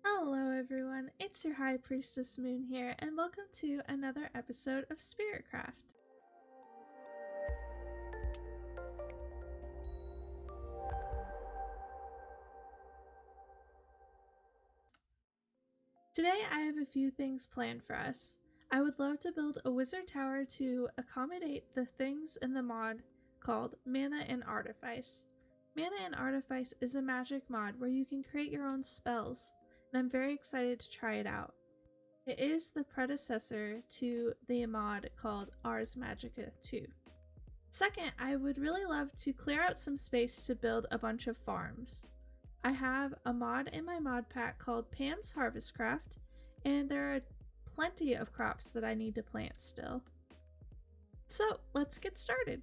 Hello everyone, it's your High Priestess Moon here, and welcome to another episode of Spiritcraft. Today I have a few things planned for us. I would love to build a wizard tower to accommodate the things in the mod called Mana and Artifice. Mana and Artifice is a magic mod where you can create your own spells, and I'm very excited to try it out. It is the predecessor to the mod called Ars Magica 2. Second, I would really love to clear out some space to build a bunch of farms. I have a mod in my mod pack called Pamsharvestcraft, and there are plenty of crops that I need to plant still. So let's get started.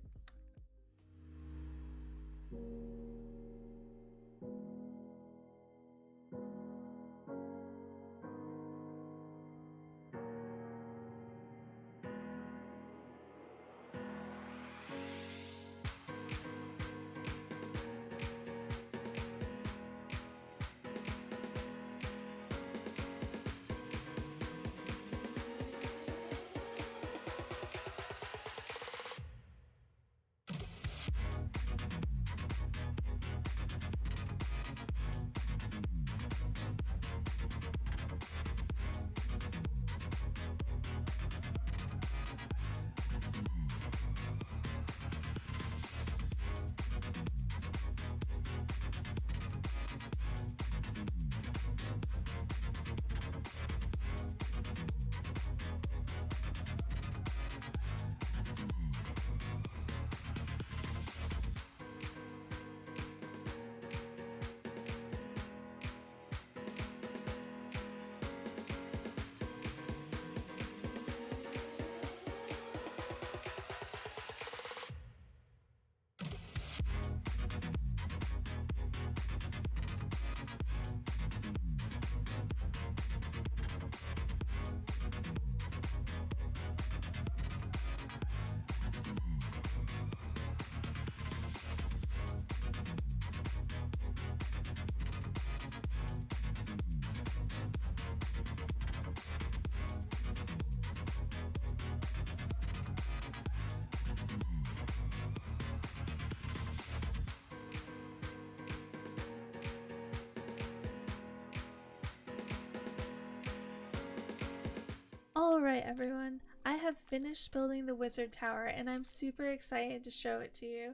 Alright everyone, I have finished building the wizard tower and I'm super excited to show it to you.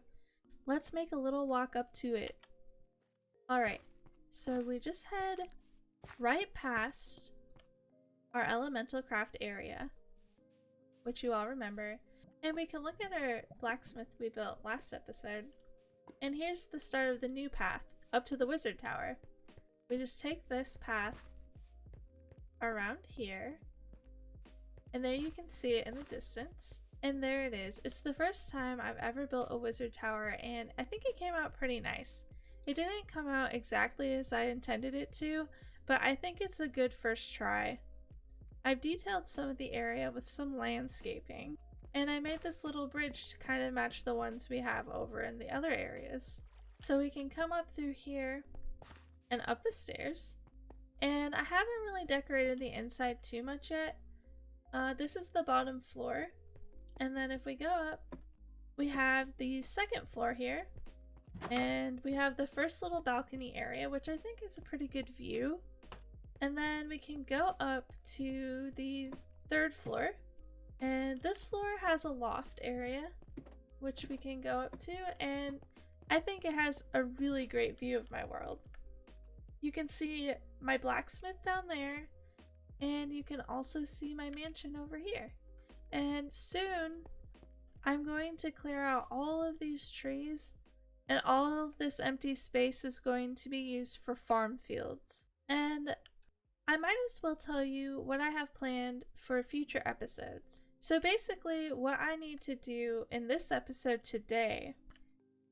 Let's make a little walk up to it. Alright, so we just head right past our Elementalcraft area, which you all remember, and we can look at our blacksmith we built last episode. And here's the start of the new path up to the wizard tower. We just take this path around here. And there you can see it in the distance. And there it is. It's the first time I've ever built a wizard tower, and I think it came out pretty nice. It didn't come out exactly as I intended it to, but I think it's a good first try. I've detailed some of the area with some landscaping, and I made this little bridge to kind of match the ones we have over in the other areas. So we can come up through here and up the stairs. And I haven't really decorated the inside too much yet. This is the bottom floor, and then if we go up, we have the second floor here, and we have the first little balcony area, which I think is a pretty good view. And then we can go up to the third floor, and this floor has a loft area, which we can go up to, and I think it has a really great view of my world. You can see my blacksmith down there, and you can also see my mansion over here. And soon I'm going to clear out all of these trees, and all of this empty space is going to be used for farm fields. And I might as well tell you what I have planned for future episodes. So basically what I need to do in this episode today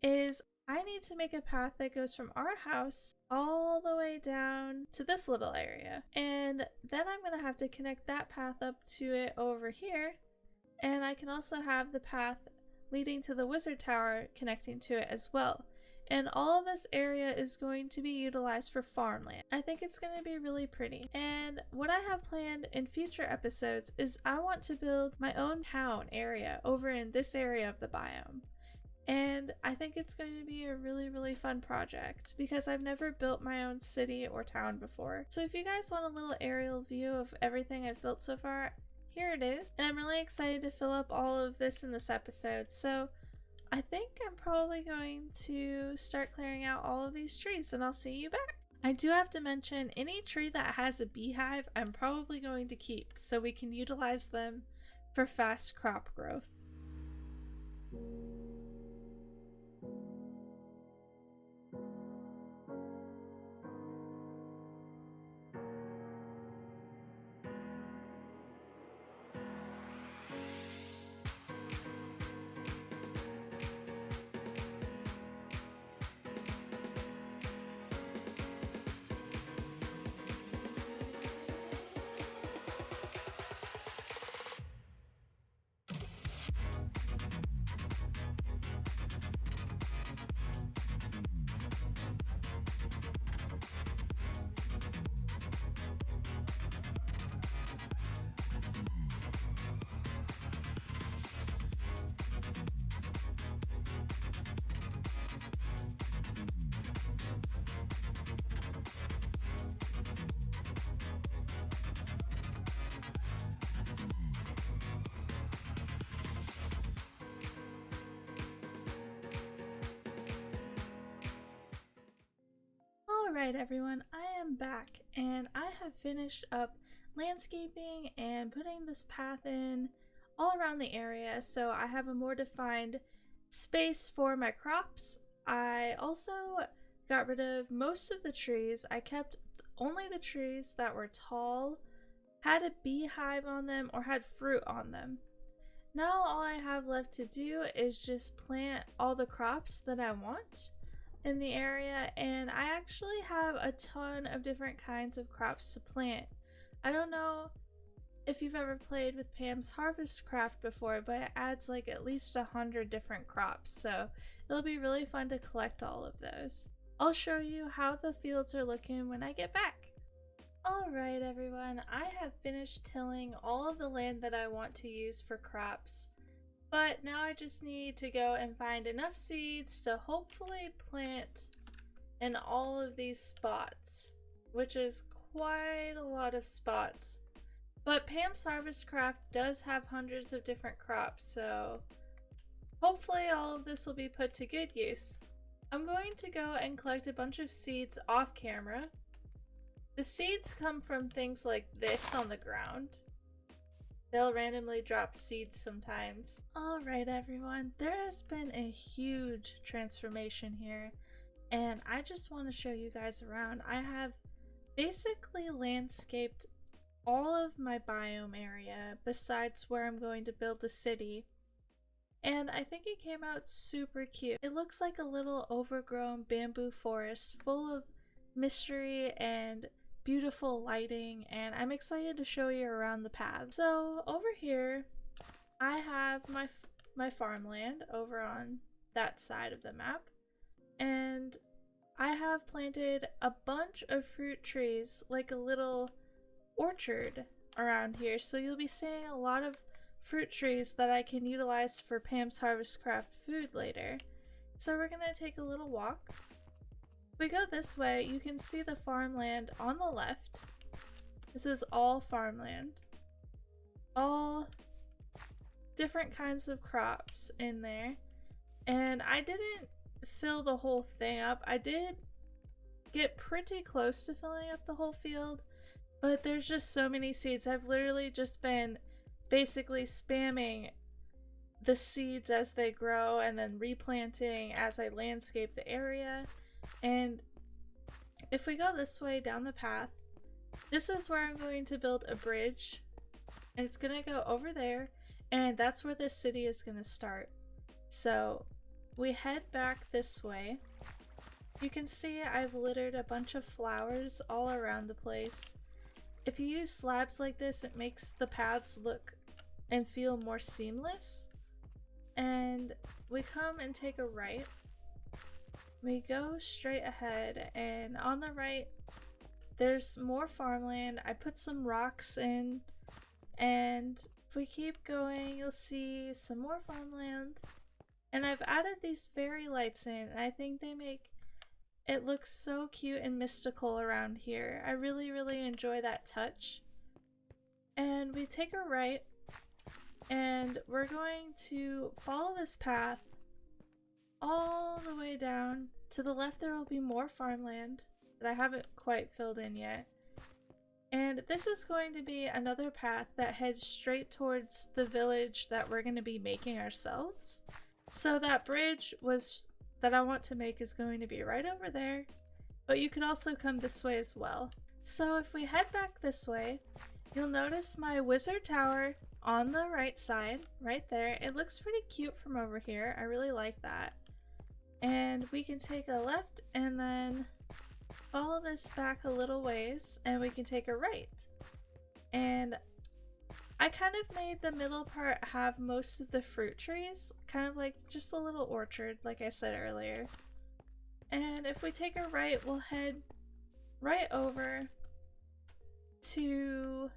is I need to make a path that goes from our house all the way down to this little area. And then I'm going to have to connect that path up to it over here. And I can also have the path leading to the wizard tower connecting to it as well. And all of this area is going to be utilized for farmland. I think it's going to be really pretty. And what I have planned in future episodes is I want to build my own town area over in this area of the biome. And I think it's going to be a really fun project because I've never built my own city or town before. So if you guys want a little aerial view of everything I've built so far, here it is. And I'm really excited to fill up all of this in this episode. So I think I'm probably going to start clearing out all of these trees and I'll see you back. I do have to mention any tree that has a beehive I'm probably going to keep so we can utilize them for fast crop growth. Alright everyone, I am back and I have finished up landscaping and putting this path in all around the area so I have a more defined space for my crops. I also got rid of most of the trees. I kept only the trees that were tall, had a beehive on them, or had fruit on them. Now all I have left to do is just plant all the crops that I want in the area, and I actually have a ton of different kinds of crops to plant. I don't know if you've ever played with Pamsharvestcraft before, but it adds like at least 100 different crops, so it'll be really fun to collect all of those. I'll show you how the fields are looking when I get back. Alright everyone, I have finished tilling all of the land that I want to use for crops. But now I just need to go and find enough seeds to hopefully plant in all of these spots, which is quite a lot of spots. But Pamsharvestcraft does have hundreds of different crops, so hopefully all of this will be put to good use. I'm going to go and collect a bunch of seeds off camera. The seeds come from things like this on the ground. They'll randomly drop seeds sometimes. Alright everyone, there has been a huge transformation here and I just want to show you guys around. I have basically landscaped all of my biome area besides where I'm going to build the city, and I think it came out super cute. It looks like a little overgrown bamboo forest full of mystery and beautiful lighting, and I'm excited to show you around the path. So over here I have my farmland over on that side of the map, and I have planted a bunch of fruit trees, like a little orchard around here, so you'll be seeing a lot of fruit trees that I can utilize for Pamsharvestcraft food later. So we're gonna take a little walk. If we go this way, you can see the farmland on the left. This is all farmland. All different kinds of crops in there. And I didn't fill the whole thing up. I did get pretty close to filling up the whole field, but there's just so many seeds. I've literally just been basically spamming the seeds as they grow and then replanting as I landscape the area. And if we go this way down the path, this is where I'm going to build a bridge, and it's gonna go over there, and that's where this city is gonna start. So we head back this way. You can see I've littered a bunch of flowers all around the place. If you use slabs like this, it makes the paths look and feel more seamless. And we come and take a right, we go straight ahead, and on the right there's more farmland. I put some rocks in, and if we keep going you'll see some more farmland, and I've added these Fairylights in, and I think they make it look so cute and mystical around here. I really enjoy that touch. And we take a right, and we're going to follow this path all the way down. To the left there will be more farmland that I haven't quite filled in yet. And this is going to be another path that heads straight towards the village that we're going to be making ourselves. So that bridge that I want to make is going to be right over there, but you can also come this way as well. So if we head back this way, you'll notice my wizard tower on the right side, right there. It looks pretty cute from over here. I really like that. And we can take a left and then follow this back a little ways, and we can take a right. And I kind of made the middle part have most of the fruit trees, kind of like just a little orchard, like I said earlier. And if we take a right, we'll head right over to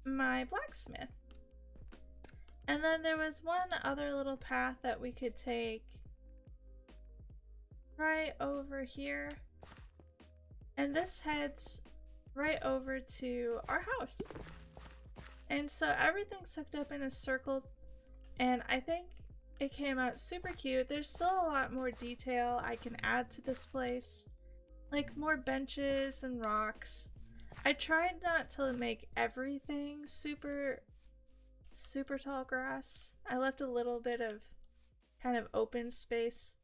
my blacksmith. And then there was one other little path that we could take right over here, and this heads right over to our house. And so everything's hooked up in a circle, and I think it came out super cute. There's still a lot more detail I can add to this place, like more benches and rocks. I tried not to make everything super tall grass. I left a little bit of kind of open space,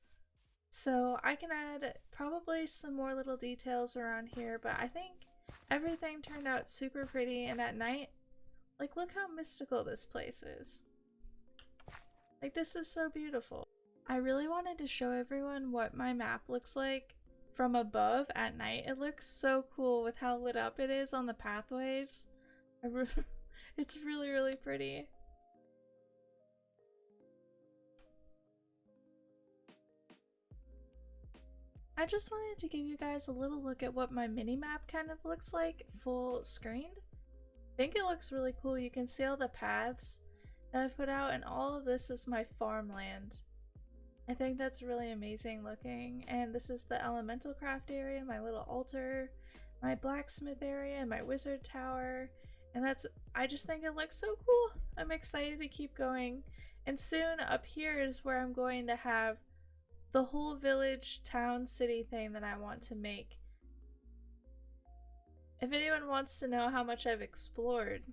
so I can add probably some more little details around here, but I think everything turned out super pretty. And at night, like, look how mystical this place is. Like, this is so beautiful. I really wanted to show everyone what my map looks like from above at night. It looks so cool with how lit up it is on the pathways. It's really pretty. I just wanted to give you guys a little look at what my mini map kind of looks like full screened. I think it looks really cool. You can see all the paths that I've put out, and all of this is my farmland. I think that's really amazing looking. And this is the Elementalcraft area, my little altar, my blacksmith area, and my wizard tower. And I just think it looks so cool. I'm excited to keep going. And soon up here is where I'm going to have the whole village, town, city thing that I want to make. If anyone wants to know how much I've explored,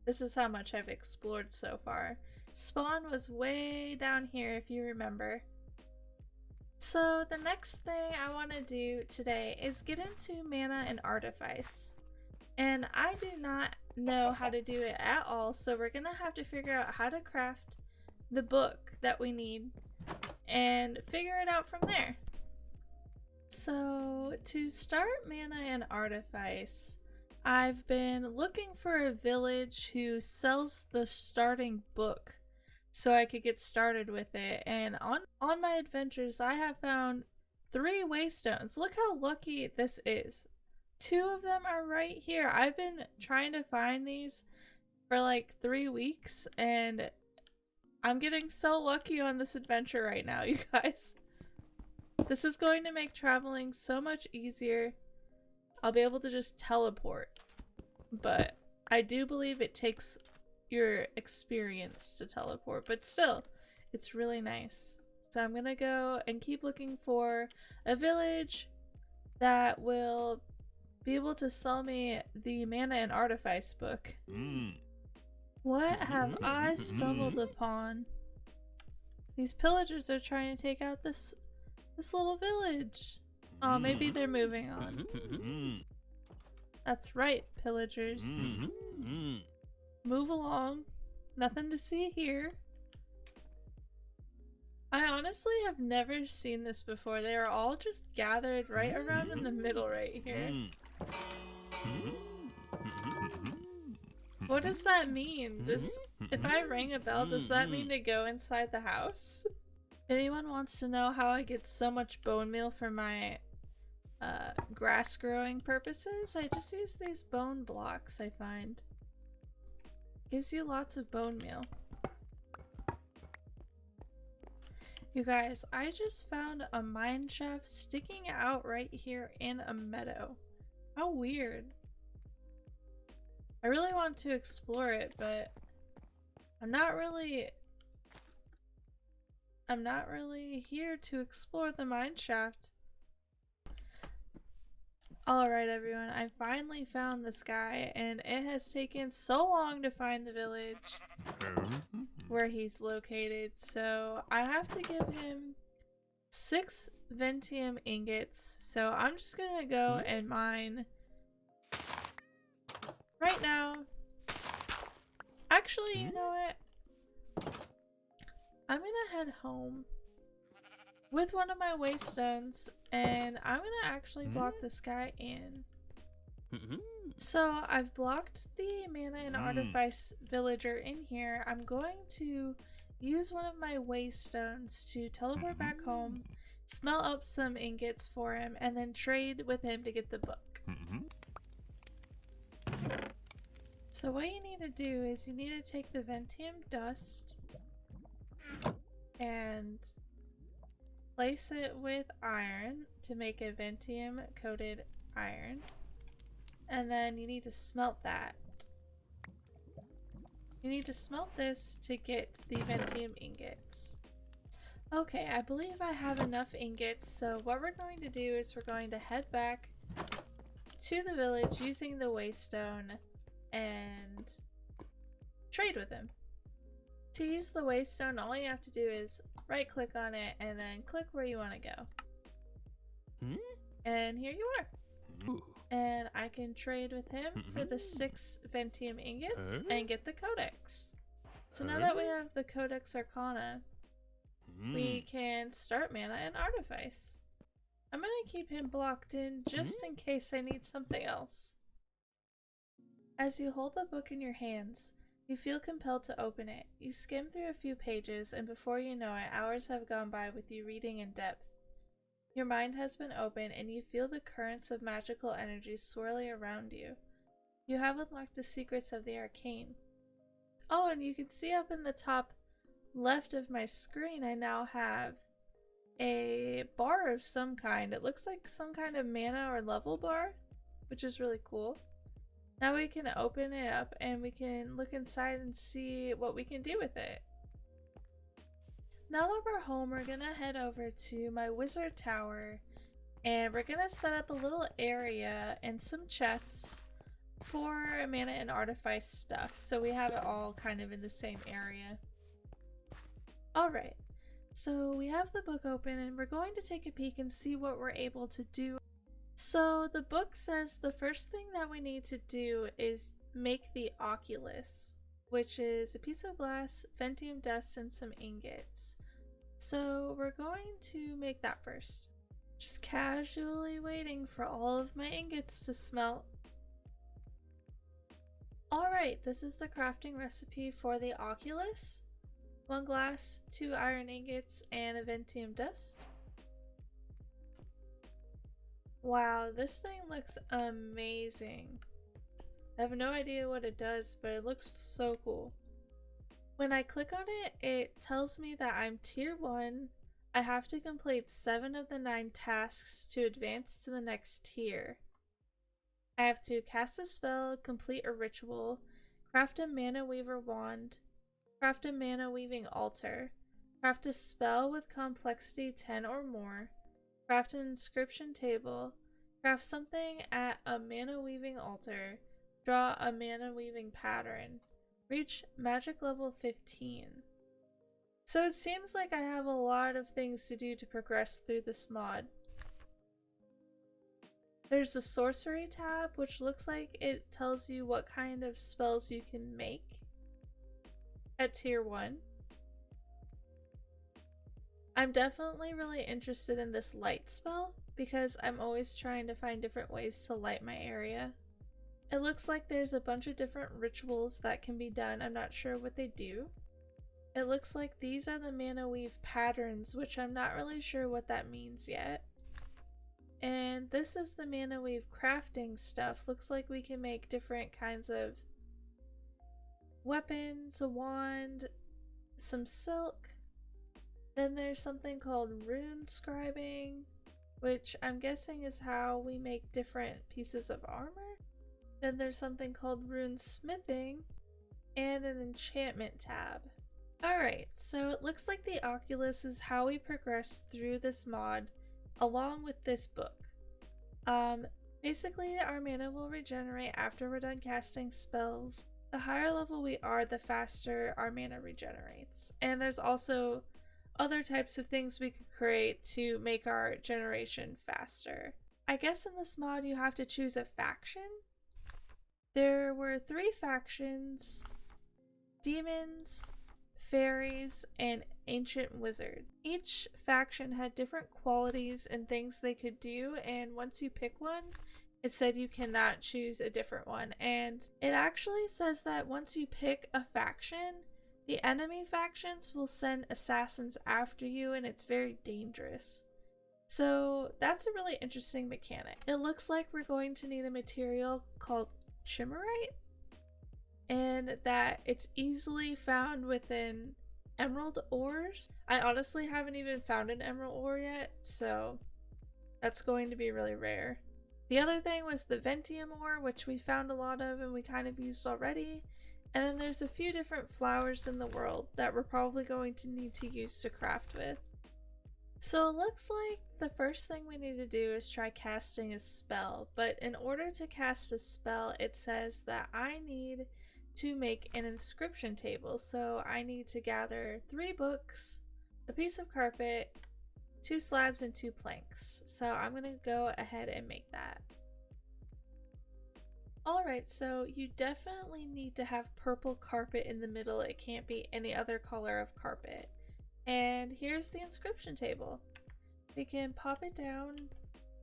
this is how much I've explored so far. Spawn was way down here, if you remember. So the next thing I want to do today is get into mana and Artifice. And I do not know how to do it at all, so we're gonna have to figure out how to craft the book that we need and figure it out from there. So to start mana and Artifice, I've been looking for a village who sells the starting book so I could get started with it, and on my adventures I have found 3 waystones. Look how lucky this is. 2 of them are right here. I've been trying to find these for like 3 weeks, and I'm getting so lucky on this adventure right now, you guys. This is going to make traveling so much easier. I'll be able to just teleport, but I do believe it takes your experience to teleport, but still, it's really nice. So I'm gonna go and keep looking for a village that will be able to sell me the Mana and Artifice book. What have I stumbled upon? These pillagers are trying to take out this little village. Oh, maybe they're moving on. That's right, pillagers. Move along. Nothing to see here. I honestly have never seen this before. They are all just gathered right around in the middle right here. What does that mean? If I ring a bell, does that mean to go inside the house? If anyone wants to know how I get so much bone meal for my grass growing purposes, I just use these bone blocks I find. Gives you lots of bone meal. You guys, I just found a mine shaft sticking out right here in a meadow. How weird. I really want to explore it, but I'm not really here to explore the mine shaft. Alright everyone, I finally found this guy, and it has taken so long to find the village where he's located, so I have to give him 6 Ventium ingots. So I'm just gonna go and mine right now. Actually, you know what? I'm gonna head home with one of my waystones, and I'm gonna actually block this guy in. So I've blocked the mana and Artifice villager in here. I'm going to use one of my waystones to teleport back home, smelt up some ingots for him, and then trade with him to get the book. So what you need to do is you need to take the Ventium dust and place it with iron to make a Ventium coated iron. And then you need to smelt that. You need to smelt this to get the Ventium ingots. Okay, I believe I have enough ingots, so what we're going to do is we're going to head back to the village using the waystone and trade with him. To use the waystone, all you have to do is right click on it and then click where you want to go. And here you are. And I can trade with him for the 6 Ventium ingots and get the Codex. So now that we have the Codex Arcana, we can start mana and Artifice. I'm gonna keep him blocked in just in case I need something else. As you hold the book in your hands, you feel compelled to open it. You skim through a few pages, and before you know it, hours have gone by with you reading in depth. Your mind has been opened, and you feel the currents of magical energy swirling around you. You have unlocked the secrets of the arcane. Oh, and you can see up in the top left of my screen, I now have a bar of some kind. It looks like some kind of mana or level bar, which is really cool. Now we can open it up and we can look inside and see what we can do with it. Now that we're home, we're gonna head over to my wizard tower and we're gonna set up a little area and some chests for mana and Artifice stuff, so we have it all kind of in the same area. Alright, so we have the book open and we're going to take a peek and see what we're able to do. So the book says the first thing that we need to do is make the Oculus, which is a piece of glass, Ventium dust, and some ingots. So we're going to make that first. Just casually waiting for all of my ingots to smelt. Alright, this is the crafting recipe for the Oculus. 1 glass, 2 iron ingots, and a Ventium dust. Wow, this thing looks amazing. I have no idea what it does, but it looks so cool. When I click on it, it tells me that I'm tier 1. I have to complete 7 of the 9 tasks to advance to the next tier. I have to cast a spell, complete a ritual, craft a mana weaver wand, craft a mana weaving altar, craft a spell with complexity 10 or more, craft an inscription table, craft something at a mana weaving altar, draw a mana weaving pattern, reach magic level 15. So it seems like I have a lot of things to do to progress through this mod. There's a sorcery tab, which looks like it tells you what kind of spells you can make at tier 1. I'm definitely really interested in this light spell because I'm always trying to find different ways to light my area. It looks like there's a bunch of different rituals that can be done. I'm not sure what they do. It looks like these are the mana weave patterns, which I'm not really sure what that means yet. And this is the mana weave crafting stuff. Looks like we can make different kinds of weapons, a wand, some silk. Then there's something called rune scribing, which I'm guessing is how we make different pieces of armor. Then there's something called rune smithing and an enchantment tab. Alright, so it looks like the Oculus is how we progress through this mod along with this book. Basically our mana will regenerate after we're done casting spells. The higher level we are, the faster our mana regenerates. And there's also other types of things we could create to make our generation faster. I guess in this mod you have to choose a faction. There were 3 factions: demons, fairies, and ancient wizard. Each faction had different qualities and things they could do, and once you pick one, it said you cannot choose a different one. And it actually says that once you pick a faction, the enemy factions will send assassins after you, and it's very dangerous. So that's a really interesting mechanic. It looks like we're going to need a material called Chimerite, and that it's easily found within emerald ores. I honestly haven't even found an emerald ore yet, so that's going to be really rare. The other thing was the Ventium ore, which we found a lot of and we kind of used already. And then there's a few different flowers in the world that we're probably going to need to use to craft with. So it looks like the first thing we need to do is try casting a spell, but in order to cast a spell, it says that I need to make an inscription table. So I need to gather 3 books, a piece of carpet, 2 slabs, and 2 planks. So I'm going to go ahead and make that. Alright, so you definitely need to have purple carpet in the middle. It can't be any other color of carpet. And here's the inscription table. We can pop it down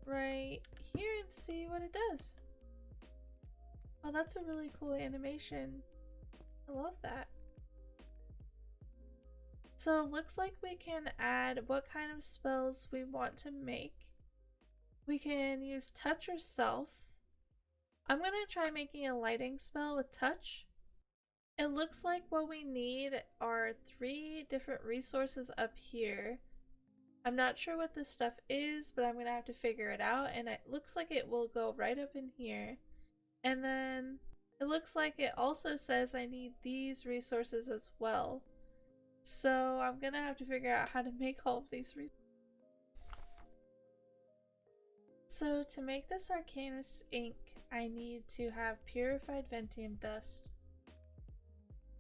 right here and see what it does. Oh, that's a really cool animation. I love that. So it looks like we can add what kind of spells we want to make. We can use touch or self. I'm going to try making a lighting spell with touch. It looks like what we need are 3 different resources up here. I'm not sure what this stuff is, but I'm going to have to figure it out, and it looks like it will go right up in here. And then it looks like it also says I need these resources as well. So I'm going to have to figure out how to make all of these resources. So to make this Arcanist ink, I need to have purified Ventium dust.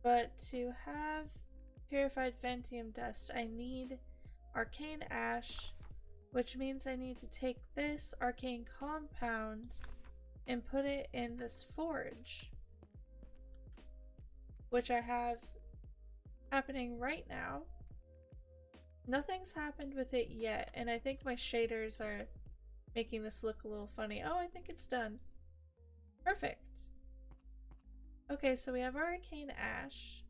But to have purified Ventium dust, I need arcane ash, which means I need to take this arcane compound and put it in this forge, which I have happening right now. Nothing's happened with it yet, and I think my shaders are making this look a little funny. Oh, I think it's done. Perfect. Okay, so we have our arcane ash.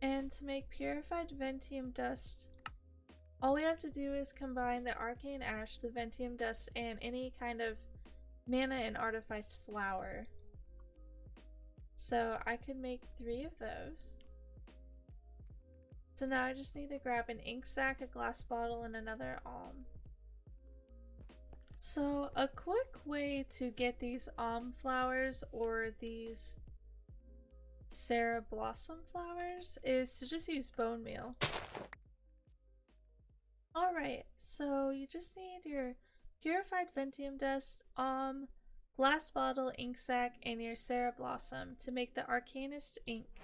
And to make purified Ventium dust, all we have to do is combine the arcane ash, the Ventium dust, and any kind of mana and artifice flower. So I could make 3 of those. So now I just need to grab an ink sac, a glass bottle, and another alm. So a quick way to get these alm flowers or these Sarah blossom flowers is to just use bone meal. Alright, so you just need your purified Ventium dust, alm, glass bottle, ink sac, and your Sarah blossom to make the Arcanist ink.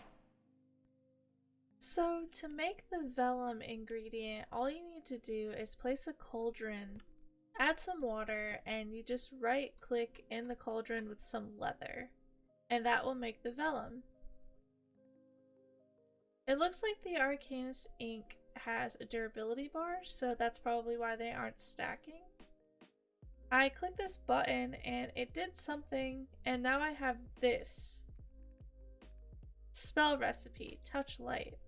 So to make the vellum ingredient, all you need to do is place a cauldron, add some water, and you just right click in the cauldron with some leather, and that will make the vellum. It looks like the Arcanist ink has a durability bar, so that's probably why they aren't stacking. I clicked this button and it did something, and now I have this. Spell recipe, touch light.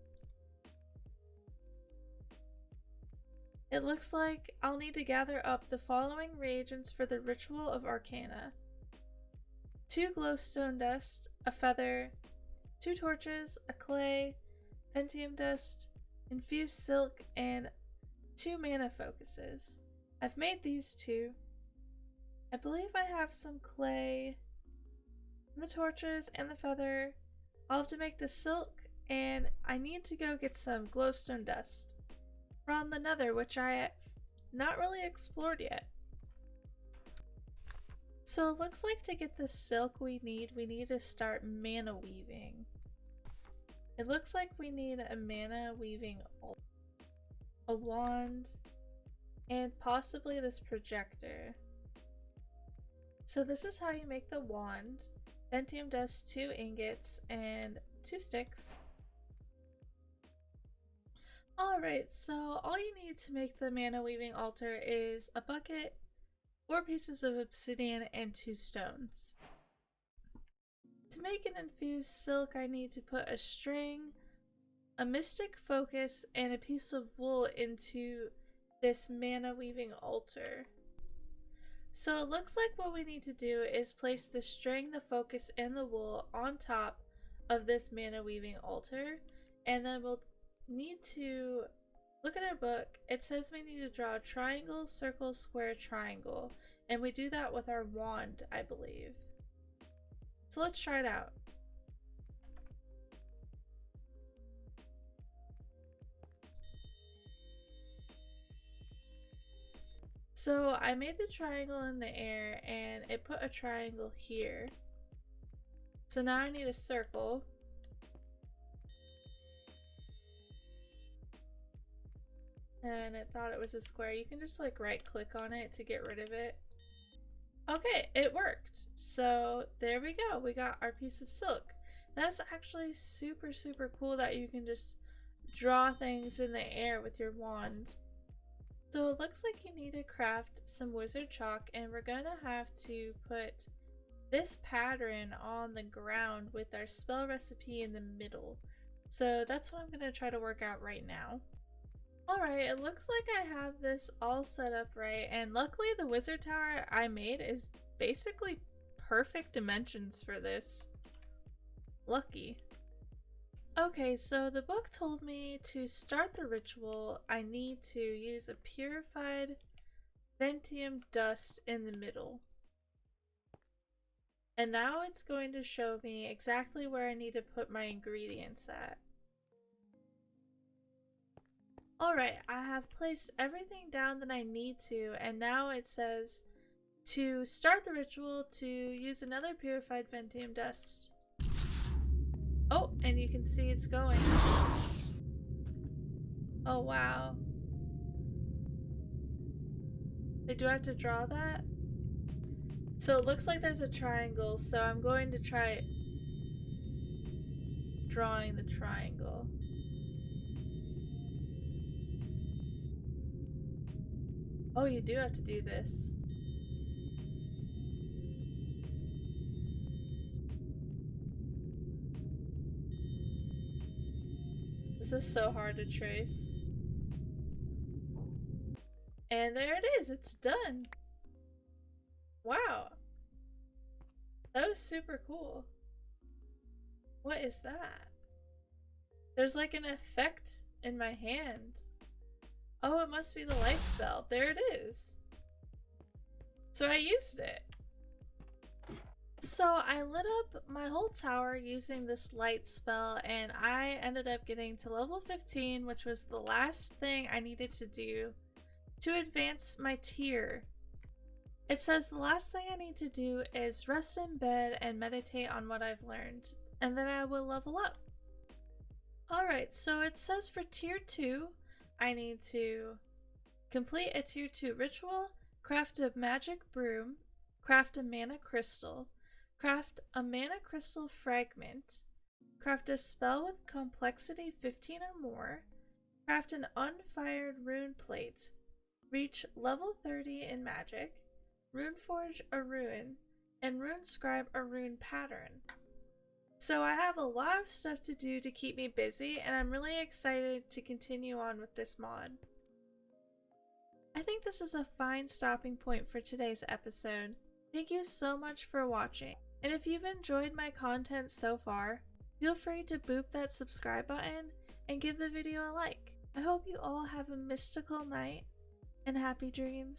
It looks like I'll need to gather up the following reagents for the Ritual of Arcana. 2 glowstone dust, a feather, 2 torches, a clay, pentium dust, infused silk, and 2 mana focuses. I've made these 2. I believe I have some clay, the torches, and the feather. I'll have to make the silk, and I need to go get some glowstone dust from the Nether, which I have not really explored yet. So it looks like to get the silk we need to start mana weaving. It looks like we need a mana weaving, a wand, and possibly this projector. So this is how you make the wand. Pentium dust, 2 ingots, and 2 sticks. Alright, so all you need to make the mana weaving altar is a bucket, 4 pieces of obsidian, and 2 stones. To make an infused silk, I need to put a string, a mystic focus, and a piece of wool into this mana weaving altar. So it looks like what we need to do is place the string, the focus, and the wool on top of this mana weaving altar, and then we'll need to look at our book. It says we need to draw a triangle, circle, square, triangle, and we do that with our wand, I believe. So let's try it out. So I made the triangle in the air and it put a triangle here. So now I need a circle. And it thought it was a square. You can just like right click on it to get rid of it. Okay, it worked. So there we go. We got our piece of silk. That's actually super, super cool that you can just draw things in the air with your wand. So it looks like you need to craft some wizard chalk, and we're gonna have to put this pattern on the ground with our spell recipe in the middle. So that's what I'm gonna try to work out right now. Alright, it looks like I have this all set up right, and luckily the wizard tower I made is basically perfect dimensions for this. Lucky. Okay, so the book told me to start the ritual, I need to use a purified Ventium dust in the middle. And now it's going to show me exactly where I need to put my ingredients at. Alright, I have placed everything down that I need to, and now it says to start the ritual to use another purified Ventium dust. Oh, and you can see it's going. Oh wow. Do I have to draw that? So it looks like there's a triangle, so I'm going to try drawing the triangle. Oh, you do have to do this. This is so hard to trace. And there it is, it's done. Wow. That was super cool. What is that? There's like an effect in my hand. Oh, it must be the light spell. There it is. So I used it. So I lit up my whole tower using this light spell, and I ended up getting to level 15, which was the last thing I needed to do to advance my tier. It says the last thing I need to do is rest in bed and meditate on what I've learned, and then I will level up. Alright, so it says for tier 2, I need to complete a tier 2 ritual, craft a magic broom, craft a mana crystal, craft a mana crystal fragment, craft a spell with complexity 15 or more, craft an unfired rune plate, reach level 30 in magic, runeforge a rune, and runescribe a rune pattern. So I have a lot of stuff to do to keep me busy, and I'm really excited to continue on with this mod. I think this is a fine stopping point for today's episode. Thank you so much for watching, and if you've enjoyed my content so far, feel free to boop that subscribe button and give the video a like. I hope you all have a mystical night and happy dreams.